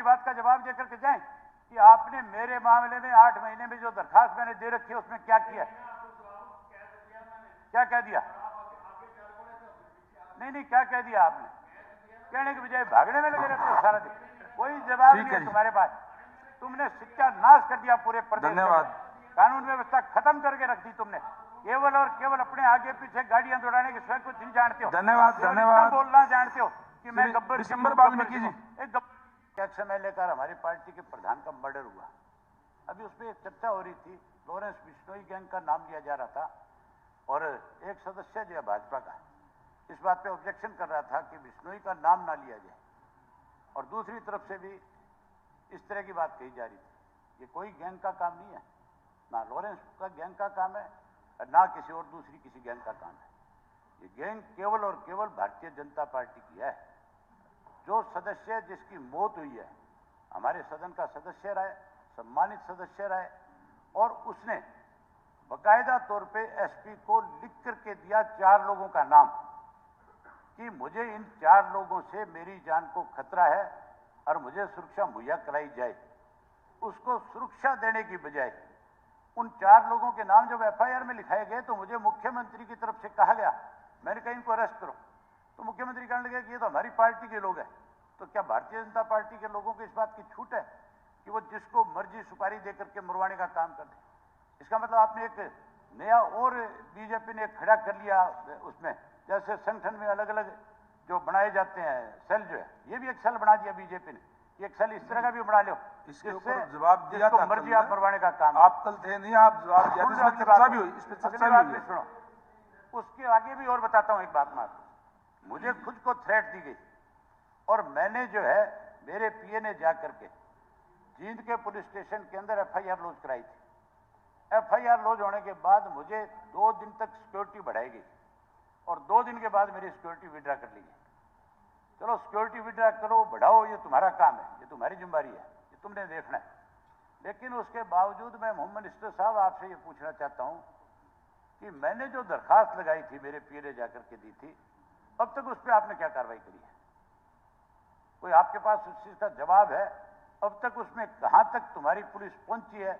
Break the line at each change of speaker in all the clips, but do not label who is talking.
बात का जवाब देकर के जाएं कि आपने मेरे मामले में 8 महीने में जो दरखास्त मैंने दे रखी है उसमें क्या किया, क्या कह दिया? नहीं, क्या कह दिया आपने? कहने के बजाय भागने में लगे रहते हो सारा दिन, कोई जवाब नहीं है तुम्हारे पास। तुमने सत्यानाश कर दिया पूरे प्रदेश।
धन्यवाद।
कानून व्यवस्था खत्म करके रख दी तुमने, केवल और केवल अपने आगे पीछे गाड़ियां दौड़ाने के स्वयं कुछ नहीं जानते हो।
धन्यवाद।
बोलना जानते हो कि मैं गब्बर
दिसंबर वाल्मीकि जी
टैक्स में लेकर हमारी पार्टी के प्रधान का मर्डर हुआ। अभी उसमें एक चर्चा हो रही थी, लॉरेंस बिश्नोई गैंग का नाम लिया जा रहा था और एक सदस्य जो है भाजपा का इस बात पे ऑब्जेक्शन कर रहा था कि बिश्नोई का नाम ना लिया जाए, और दूसरी तरफ से भी इस तरह की बात कही जा रही थी। ये कोई गैंग का काम नहीं है, ना लॉरेंस का गैंग का काम है और ना किसी और दूसरी किसी गैंग का काम है। ये गैंग केवल और केवल भारतीय जनता पार्टी की है। जो सदस्य जिसकी मौत हुई है हमारे सदन का सदस्य रहे, सम्मानित सदस्य रहे, और उसने बकायदा तौर पे एसपी को लिख करके दिया 4 लोगों का नाम कि मुझे इन 4 लोगों से मेरी जान को खतरा है और मुझे सुरक्षा मुहैया कराई जाए। उसको सुरक्षा देने की बजाय उन 4 लोगों के नाम जब एफआईआर में लिखाए गए तो मुझे मुख्यमंत्री की तरफ से कहा गया, मैंने कहा इनको अरेस्ट करो, तो मुख्यमंत्री कहने लगे कि ये तो हमारी पार्टी के लोग हैं। तो क्या भारतीय जनता पार्टी के लोगों को इस बात की छूट है कि वो जिसको मर्जी सुपारी देकर के मरवाने का काम कर दे? इसका मतलब आपने एक नया और बीजेपी ने खड़ा कर लिया उसमें, जैसे संगठन में अलग अलग जो बनाए जाते हैं सेल, जो है ये भी एक सेल बना दिया बीजेपी ने, एक सेल इस तरह का भी बना लो,
इसके ऊपर जवाब दिया था
मर्जी आप मरवाने का काम।
आप कल थे नहीं, आप जवाब दिया, इस पर चर्चा भी हुई।
सुनो, उसके आगे भी और बताता हूं एक बात। मुझे खुद को थ्रेट दी गई और मैंने जो है मेरे पीए ने जाकर के जींद के पुलिस स्टेशन के अंदर एफआईआर लॉन्च कराई थी। एफआईआर लॉन्च होने के बाद मुझे 2 दिन तक सिक्योरिटी बढ़ाई गई और 2 दिन के बाद मेरी सिक्योरिटी विड्रा कर ली गई। चलो सिक्योरिटी विड्रा करो बढ़ाओ, ये तुम्हारा काम है, ये तुम्हारी जिम्मेदारी है, ये तुमने देखना है। लेकिन उसके बावजूद मैं मोहम्मद मिनिस्टर साहब आपसे ये पूछना चाहता हूं कि मैंने जो दरखास्त लगाई थी मेरे पीए ने जाकर के दी थी, अब तक उस पर आपने क्या कार्रवाई करी है? कोई आपके पास उस चीज का जवाब है? अब तक उसमें कहां तक तुम्हारी पुलिस पहुंची है,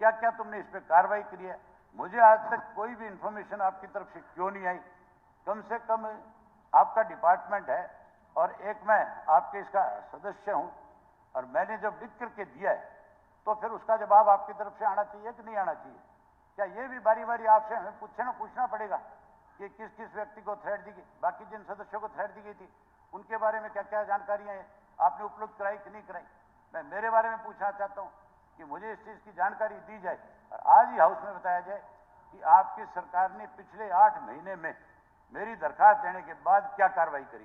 क्या क्या तुमने इस पर कार्रवाई करी है? मुझे आज तक कोई भी इंफॉर्मेशन आपकी तरफ से क्यों नहीं आई? कम से कम आपका डिपार्टमेंट है और एक मैं आपके इसका सदस्य हूं, और मैंने जब लिख करके दिया है तो फिर उसका जवाब आपकी तरफ से आना चाहिए कि नहीं आना चाहिए? क्या ये भी बारी बारी आपसे हमें पूछना पड़ेगा कि किस किस व्यक्ति को थ्रेट दी गई, बाकी जिन सदस्यों को थ्रेट दी गई थी उनके बारे में क्या क्या जानकारियां हैं आपने उपलब्ध कराई कि नहीं कराई? मैं मेरे बारे में पूछना चाहता हूं कि मुझे इस चीज की जानकारी दी जाए और आज ही हाउस में बताया जाए कि आपकी सरकार ने पिछले 8 महीने में मेरी दरखास्त देने के बाद क्या कार्रवाई करी।